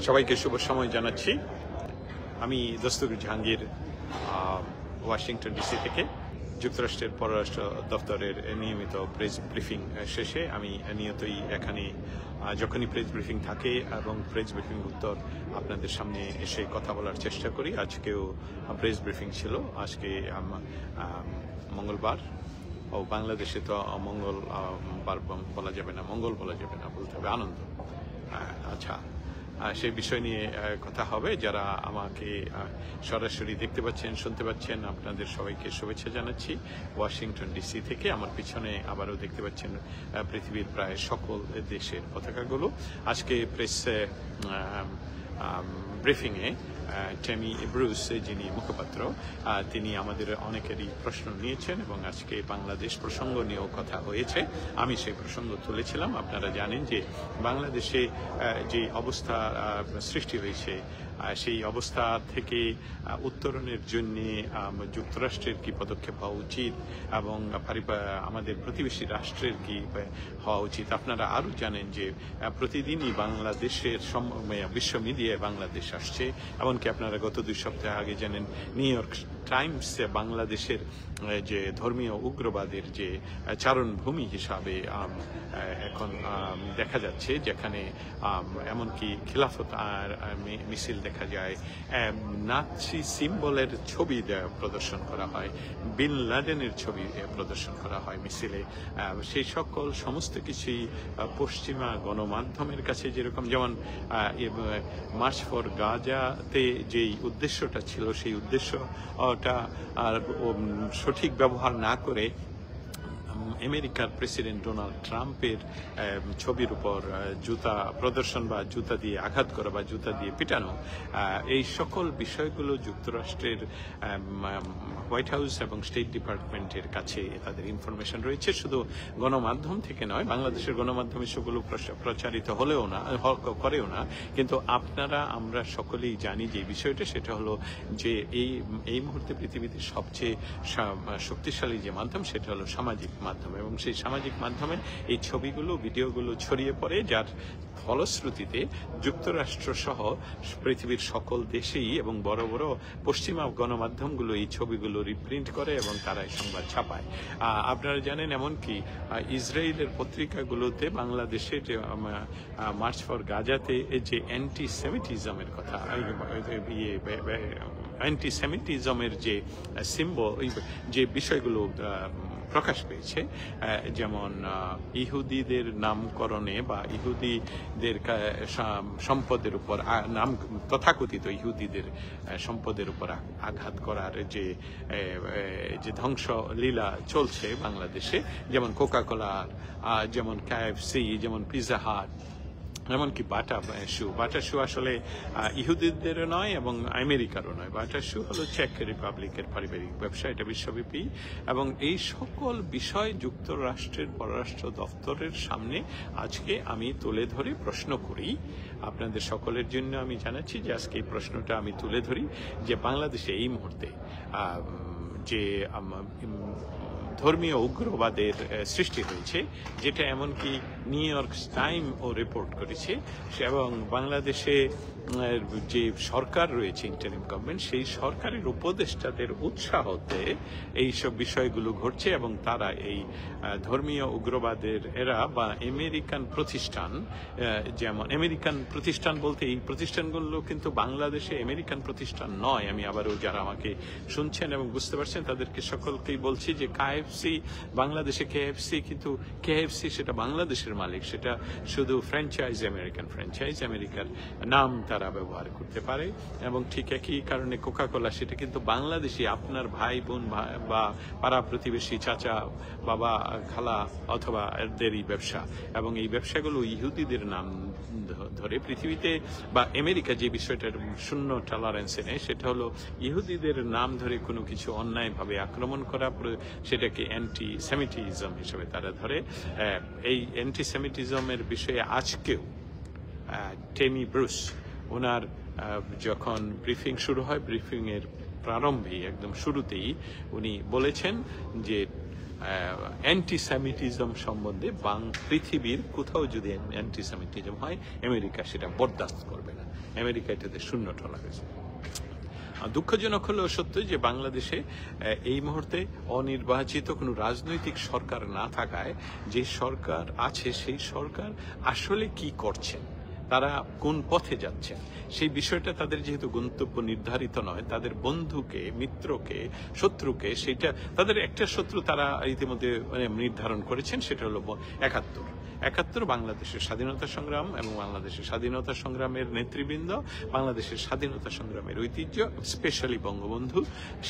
সবাইকে শুভ সময় জানাচ্ছি। আমি দস্তগীর জাহাঙ্গীর, ওয়াশিংটন ডিসি থেকে। যুক্তরাষ্ট্রের পররাষ্ট্র দপ্তরের নিয়মিত প্রেস ব্রিফিং শেষে আমি নিয়তই এখানে যখনই প্রেস ব্রিফিং থাকে এবং প্রেস ব্রিফিং উত্তর আপনাদের সামনে এসে কথা বলার চেষ্টা করি। আজকেও প্রেস ব্রিফিং ছিল। আজকে মঙ্গলবার, ও বাংলাদেশে তো মঙ্গলবার বলা যাবে না, মঙ্গল বলা যাবে না, বলতে হবে আনন্দ। আচ্ছা, সেই বিষয় নিয়ে কথা হবে। যারা আমাকে সরাসরি দেখতে পাচ্ছেন, শুনতে পাচ্ছেন, আপনাদের সবাইকে শুভেচ্ছা জানাচ্ছি ওয়াশিংটন ডিসি থেকে। আমার পিছনে আবারও দেখতে পাচ্ছেন পৃথিবীর প্রায় সকল দেশের পতাকাগুলো। আজকে প্রেস ব্রিফিংয়ে টেমি ব্রুস, যিনি মুখপাত্র, তিনি আমাদের অনেকেরই প্রশ্ন নিয়েছেন এবং আজকে বাংলাদেশ প্রসঙ্গ নিয়েও কথা হয়েছে। আমি সেই প্রসঙ্গ তুলেছিলাম। আপনারা জানেন যে বাংলাদেশে যে অবস্থা সৃষ্টি হয়েছে, সেই অবস্থা থেকে উত্তরণের জন্য যুক্তরাষ্ট্রের কি পদক্ষেপ হওয়া উচিত এবং আমাদের প্রতিবেশী রাষ্ট্রের কি হওয়া উচিত। আপনারা আরও জানেন যে প্রতিদিনই বাংলাদেশের বিশ্ব মিডিয়ায় বাংলাদেশ আসছে। এমনকি আপনারা গত 2 সপ্তাহ আগে জানেন নিউ ইয়র্ক টাইমস বাংলাদেশের যে ধর্মীয় উগ্রবাদের যে চারণভূমি হিসাবে এখন দেখা যাচ্ছে, যেখানে এমনকি খিলাফত আর মিছিল দেখা যায়, নাৎসি সিম্বলের ছবি প্রদর্শন করা হয়, বিন লাদেনের ছবি প্রদর্শন করা হয় মিছিলে। সেই সকল সমস্ত কিছুই পশ্চিমা গণমাধ্যমের কাছে যেরকম, যেমন মার্চ ফর গাজাতে যেই উদ্দেশ্যটা ছিল, সেই উদ্দেশ্যটা সঠিক ব্যবহার না করে আমেরিকার প্রেসিডেন্ট ডোনাল্ড ট্রাম্পের ছবির উপর জুতা প্রদর্শন বা জুতা দিয়ে আঘাত করা বা জুতা দিয়ে পিটানো, এই সকল বিষয়গুলো যুক্তরাষ্ট্রের হোয়াইট হাউস এবং স্টেট ডিপার্টমেন্টের কাছে তাদের ইনফরমেশন রয়েছে। শুধু গণমাধ্যম থেকে নয়, বাংলাদেশের গণমাধ্যমে সেগুলো প্রচারিত হলেও না, করেও না, কিন্তু আমরা সকলেই জানি যে বিষয়টা, সেটা হলো যে এই মুহূর্তে পৃথিবীতে সবচেয়ে শক্তিশালী যে মাধ্যম, সেটা হলো সামাজিক মাধ্যম। এবং সেই সামাজিক মাধ্যমে এই ছবিগুলো, ভিডিওগুলো ছড়িয়ে পড়ে, যার ফলশ্রুতিতে যুক্তরাষ্ট্র সহ পৃথিবীর সকল দেশেই এবং বড় বড় পশ্চিমা গণমাধ্যমগুলো এই ছবিগুলো রিপ্রিন্ট করে এবং তারা এই সংবাদ ছাপায়। আপনারা জানেন এমনকি ইসরায়েলের পত্রিকাগুলোতে বাংলাদেশের মার্চ ফর গাজাতে যে অ্যান্টিসেমিটিজমের কথা, অ্যান্টিসেমিটিজমের যে সিম্বল, যে বিষয়গুলো প্রকাশ পেয়েছে, যেমন ইহুদিদের নামকরণে বা ইহুদিদের সম্পদের উপর তথাকথিত ইহুদিদের সম্পদের উপর আঘাত করার যে ধ্বংস লীলা চলছে বাংলাদেশে, যেমন কোকা-কোলা, যেমন KFC, যেমন পিৎজা হাট, এমনকি বাটা শু আসলে ইহুদিদেরও নয় এবং আমেরিকারও নয়। বাটা শু হলো চেক রিপাবলিকের পারিবারিক ব্যবসা, এটা বিশ্বব্যাপী। এবং এই সকল বিষয় যুক্তরাষ্ট্রের পররাষ্ট্র দপ্তরের সামনে আজকে আমি তুলে ধরে প্রশ্ন করি। আপনাদের সকলের জন্য আমি জানাচ্ছি যে আজকে এই প্রশ্নটা আমি তুলে ধরি যে বাংলাদেশে এই মুহূর্তে যে ধর্মীয় উগ্রবাদের সৃষ্টি হয়েছে, যেটা এমনকি নিউ ইয়র্ক টাইমও রিপোর্ট করেছে, এবং বাংলাদেশে যে সরকার রয়েছে, ইন্টারিম গভর্নমেন্ট, সেই সরকারের উপদেষ্টাদের উৎসাহতে এইসব বিষয়গুলো ঘটছে এবং তারা এই ধর্মীয় উগ্রবাদের বা আমেরিকান প্রতিষ্ঠান, যেমন আমেরিকান প্রতিষ্ঠান বলতে এই প্রতিষ্ঠানগুলো কিন্তু বাংলাদেশে আমেরিকান প্রতিষ্ঠান নয়। আমি আবারও যারা আমাকে শুনছেন এবং বুঝতে পারছেন তাদেরকে সকলকেই বলছি যে KFC, বাংলাদেশে KFC, কিন্তু KFC সেটা বাংলাদেশের মালিক, সেটা শুধু ফ্র্যাঞ্চাইজ, আমেরিকান ফ্র্যাঞ্চাইজ, আমেরিকার নাম তারা ব্যবহার করতে পারে। এবং ঠিক একই কারণে কোকা-কোলা, সেটা কিন্তু বাংলাদেশি আপনার ভাই বোন বা পাড়া প্রতিবেশী, চাচা, বাবা, খালা অথবা এদেরই ব্যবসা, এবং এই ব্যবসাগুলো ইহুদিদের নাম ধরে পৃথিবীতে বা আমেরিকা যে বিষয়টার শূন্য টলারেন্সে নেয়, সেটা হলো ইহুদিদের নাম ধরে কোনো কিছু অন্যায়ভাবে আক্রমণ করা, সেটাকে অ্যান্টিসেমিটিজম হিসেবে তারা ধরে। এই অ্যান্টিসেমিটিজমের বিষয়ে আজকেও টেমি ব্রুস, ওনার যখন ব্রিফিং শুরু হয়, ব্রিফিংয়ের প্রারম্ভেই একদম শুরুতেই উনি বলেছেন যে অ্যান্টিসেমিটিজম সম্বন্ধে পৃথিবীর কোথাও যদি অ্যান্টিসেমিটিজম হয়, আমেরিকা সেটা বরদাস্ত করবে না। আমেরিকা এটাতে 0 টলারেন্স। দুঃখজনক হলেও সত্য যে বাংলাদেশে এই মুহূর্তে অনির্বাচিত কোনো রাজনৈতিক সরকার না থাকায় যে সরকার আছে সেই সরকার আসলে কি করছেন, তারা কোন পথে যাচ্ছেন সেই বিষয়টা তাদের যেহেতু গন্তব্য নির্ধারিত নয়, তাদের বন্ধুকে, মিত্রকে, শত্রুকে, সেটা তাদের একটা শত্রু তারা ইতিমধ্যে নির্ধারণ করেছেন, সেটা হলো 71 বাংলাদেশের স্বাধীনতা সংগ্রাম এবং বাংলাদেশের স্বাধীনতা সংগ্রামের নেতৃবৃন্দ, বাংলাদেশের স্বাধীনতা সংগ্রামের ঐতিহ্য, স্পেশালি বঙ্গবন্ধু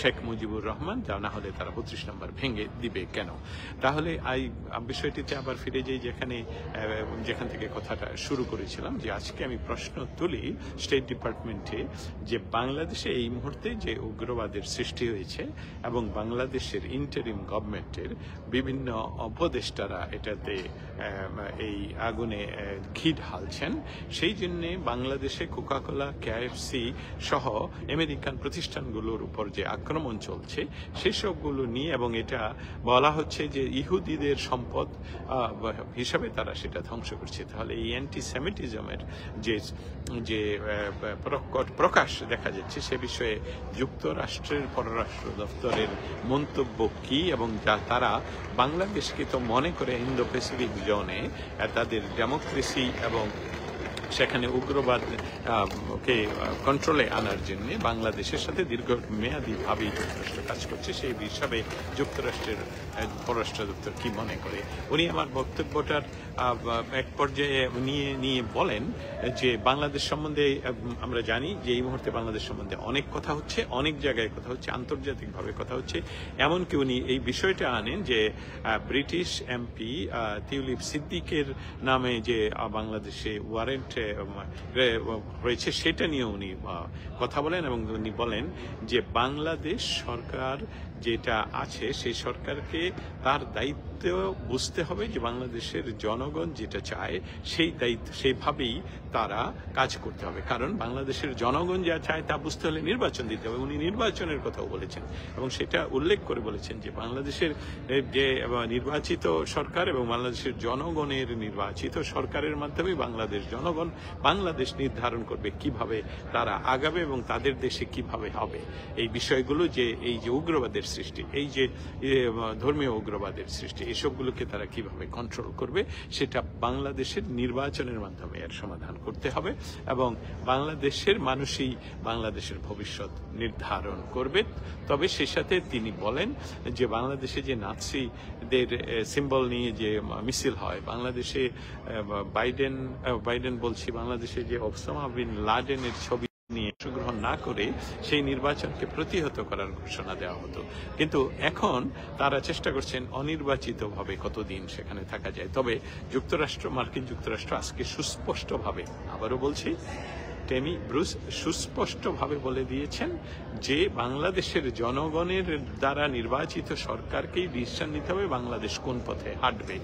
শেখ মুজিবুর রহমান, যা না হলে তারা 32 নম্বর ভেঙে দিবে কেন। তাহলে বিষয়টিতে আবার ফিরে যাই যেখান থেকে কথাটা শুরু করেছিলাম, যে আজকে আমি প্রশ্ন তুলি স্টেট ডিপার্টমেন্টে যে বাংলাদেশে এই মুহূর্তে যে উগ্রবাদের সৃষ্টি হয়েছে এবং বাংলাদেশের ইন্টারিম গভর্নমেন্টের বিভিন্ন উপদেষ্টারা এটাতে এই আগুনে ঘি ঢালছেন, সেই জন্য বাংলাদেশে কোকাকোলা, কেএফসি সহ আমেরিকান প্রতিষ্ঠানগুলোর উপর যে আক্রমণ চলছে সেই সবগুলো নিয়ে, এবং এটা বলা হচ্ছে যে ইহুদিদের সম্পদ হিসাবে তারা সেটা ধ্বংস করছে। তাহলে এই অ্যান্টিসেমিটিজমের যে প্রকাশ দেখা যাচ্ছে সে বিষয়ে যুক্তরাষ্ট্রের পররাষ্ট্র দপ্তরের মন্তব্য কি, এবং তারা বাংলাদেশকে তো মনে করে ইন্দো প্যাসিফিক জোনে তাদের ডেমোক্রেসি এবং সেখানে উগ্রবাদ কে কন্ট্রোলে আনার জন্য বাংলাদেশের সাথে দীর্ঘমেয়াদীভাবে যুক্তরাষ্ট্র কাজ করছে, সেই হিসাবে যুক্তরাষ্ট্রের পররাষ্ট্র দপ্তর কি মনে করে। উনি আমার বক্তব্যটার এক পর্যায়ে নিয়ে বলেন যে বাংলাদেশ সম্বন্ধে আমরা জানি যে এই মুহূর্তে বাংলাদেশ সম্বন্ধে অনেক কথা হচ্ছে, অনেক জায়গায় কথা হচ্ছে, আন্তর্জাতিকভাবে কথা হচ্ছে। এমনকি উনি এই বিষয়টা আনেন যে ব্রিটিশ এমপি টিউলিপ সিদ্দিকের নামে যে বাংলাদেশে ওয়ারেন্ট হয়েছে সেটা নিয়ে উনি কথা বলেন, এবং উনি বলেন যে বাংলাদেশ সরকার যেটা আছে সেই সরকারকে তার দায়িত্ব বুঝতে হবে, যে বাংলাদেশের জনগণ যেটা চায় সেই দায়িত্ব সেইভাবেই তারা কাজ করতে হবে। কারণ বাংলাদেশের জনগণ যা চায় তা বুঝতে হলে নির্বাচন দিতে হবে। উনি নির্বাচনের কথাও বলেছেন এবং সেটা উল্লেখ করে বলেছেন যে বাংলাদেশের যে নির্বাচিত সরকার এবং বাংলাদেশের জনগণের নির্বাচিত সরকারের মাধ্যমে বাংলাদেশ নির্ধারণ করবে কিভাবে তারা আগাবে এবং তাদের দেশে কিভাবে হবে। এই বিষয়গুলো যে এই যে উগ্রবাদের সৃষ্টি, এই যে ধর্মীয় উগ্রবাদের সৃষ্টি, এসবগুলোকে তারা কিভাবে কন্ট্রোল করবে সেটা বাংলাদেশের নির্বাচনের মাধ্যমে এর সমাধান করতে হবে, এবং বাংলাদেশের মানুষই বাংলাদেশের ভবিষ্যৎ নির্ধারণ করবে। তবে সে সাথে তিনি বলেন যে বাংলাদেশে যে নাৎসিদের সিম্বল নিয়ে যে মিছিল হয়, বাংলাদেশে বাইডেন বলছি, বাংলাদেশে যে ওসামা বিন লাদেনের ছবি নিয়ে অংশগ্রহণ না করে সেই নির্বাচনকে প্রতিহত করার ঘোষণা দেওয়া হতো, কিন্তু এখন তারা চেষ্টা করছেন অনির্বাচিতভাবে কতদিন সেখানে থাকা যায়। তবে মার্কিন যুক্তরাষ্ট্র আজকে সুস্পষ্টভাবে, আবারও বলছি, টেমি ব্রুস সুস্পষ্টভাবে বলে দিয়েছেন যে বাংলাদেশের জনগণের দ্বারা নির্বাচিত সরকারকেই ডিসিশন নিতে হবে বাংলাদেশ কোন পথে হাঁটবে।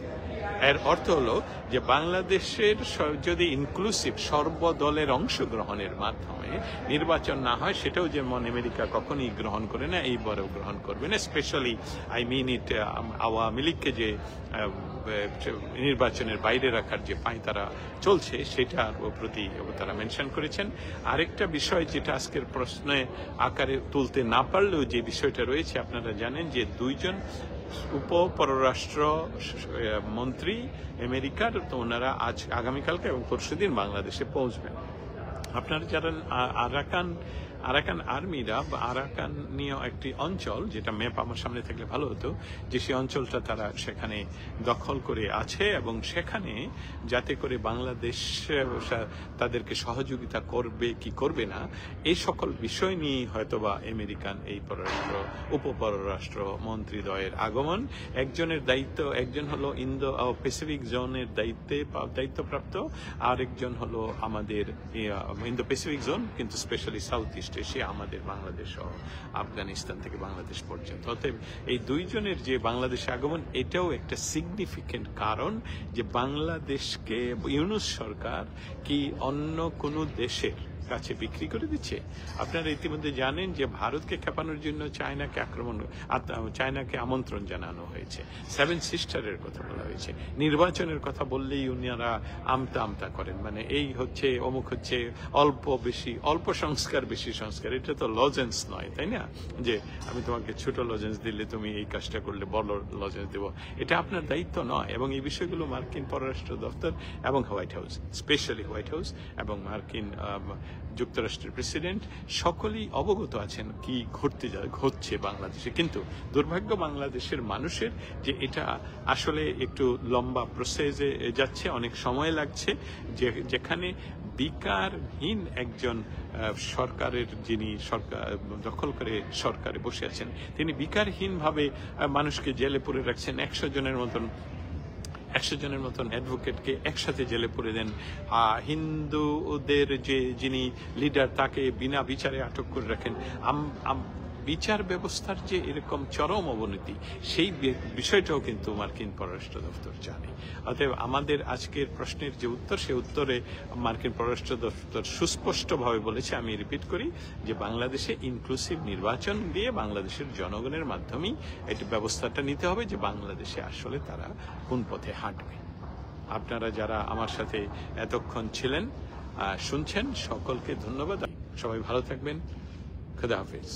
এর অর্থ হলো যে বাংলাদেশের যদি ইনক্লুসিভ সর্বদলের অংশগ্রহণের মাধ্যমে নির্বাচন না হয়, সেটাও যেমন আমেরিকা কখনই গ্রহণ করে না, এইবারেও গ্রহণ করবে না। স্পেশালি আওয়ামী লীগকে যে নির্বাচনের বাইরে রাখার যে পাঁয়তারা চলছে সেটার প্রতি তারা মেনশন করেছেন। আরেকটা বিষয় যেটা আজকের প্রশ্নে আকারে তুলতে না পারলেও যে বিষয়টা রয়েছে, আপনারা জানেন যে 2 জন পররাষ্ট্র মন্ত্রী আমেরিকার, তো ওনারা আগামীকালকে এবং পরশুদিন বাংলাদেশে পৌঁছবেন। আপনারা জানেন আরাকান আর্মিরা বা আরাকান নিয়ে একটি অঞ্চল, যেটা ম্যাপ আমার সামনে থাকলে ভালো হতো, যে সেই অঞ্চলটা তারা সেখানে দখল করে আছে, এবং সেখানে যাতে করে বাংলাদেশ তাদেরকে সহযোগিতা করবে কি করবে না এই সকল বিষয় নিয়ে হয়তোবা আমেরিকান এই উপপররাষ্ট্র মন্ত্রীদ্বয়ের আগমন। একজন হলো ইন্দো প্যাসিফিক জোনের দায়িত্বপ্রাপ্ত, আরেকজন হলো আমাদের ইন্দো প্যাসিফিক জোন, কিন্তু স্পেশালি সাউথ ইস্ট এশিয়া, আমাদের বাংলাদেশ ও আফগানিস্তান থেকে বাংলাদেশ পর্যন্ত। অতএব এই 2 জনের যে বাংলাদেশে আগমন, এটাও একটা সিগনিফিকেন্ট কারণ যে বাংলাদেশকে ইউনূস সরকার কি অন্য কোনো দেশের কাছে বিক্রি করে দিচ্ছে। আপনারা ইতিমধ্যে জানেন যে ভারতকে খেপানোর জন্য চায়নাকে আমন্ত্রণ জানানো হয়েছে, 7 সিস্টারের কথা বলা হয়েছে। নির্বাচনের কথা বললেই উনারা আমতা আমতা করেন, মানে এই হচ্ছে অমুক হচ্ছে, অল্প সংস্কার বেশি সংস্কার। এটা তো লজেন্স নয়, তাই না? যে আমি তোমাকে ছোট লজেন্স দিলে তুমি এই কাজটা করলে বড় লজেন্স দেব, এটা আপনার দায়িত্ব নয়। এবং এই বিষয়গুলো মার্কিন পররাষ্ট্র দপ্তর এবং white house, specially white house এবং মার্কিন যুক্তরাষ্ট্রের প্রেসিডেন্ট সকলেই অবগত আছেন কি ঘটছে বাংলাদেশে। কিন্তু দুর্ভাগ্য বাংলাদেশের মানুষের যে এটা আসলে একটু লম্বা প্রসেসে যাচ্ছে, অনেক সময় লাগছে, যেখানে বিকারহীন একজন সরকারের যিনি সরকার দখল করে সরকারে বসে আছেন, তিনি বিকারহীনভাবে মানুষকে জেলে পুরে রাখছেন। 100 জনের মতন অ্যাডভোকেটকে একসাথে জেলে পুরে দেন। হিন্দুদের যিনি লিডার তাকে বিনা বিচারে আটক করে রাখেন। বিচার ব্যবস্থার যে এরকম চরম অবনতি, সেই বিষয়টাও কিন্তু মার্কিন পররাষ্ট্র দপ্তর জানে। অতএব আমাদের আজকের প্রশ্নের যে উত্তর, সে উত্তরে মার্কিন পররাষ্ট্র দপ্তর সুস্পষ্টভাবে বলেছে, আমি রিপিট করি, যে বাংলাদেশে ইনক্লুসিভ নির্বাচন দিয়ে বাংলাদেশের জনগণের মাধ্যমেই এই ব্যবস্থাটা নিতে হবে, যে বাংলাদেশে আসলে তারা কোন পথে হাঁটবে। আপনারা যারা আমার সাথে এতক্ষণ ছিলেন, শুনছেন, সকলকে ধন্যবাদ। সবাই ভালো থাকবেন। খুদা হাফেজ।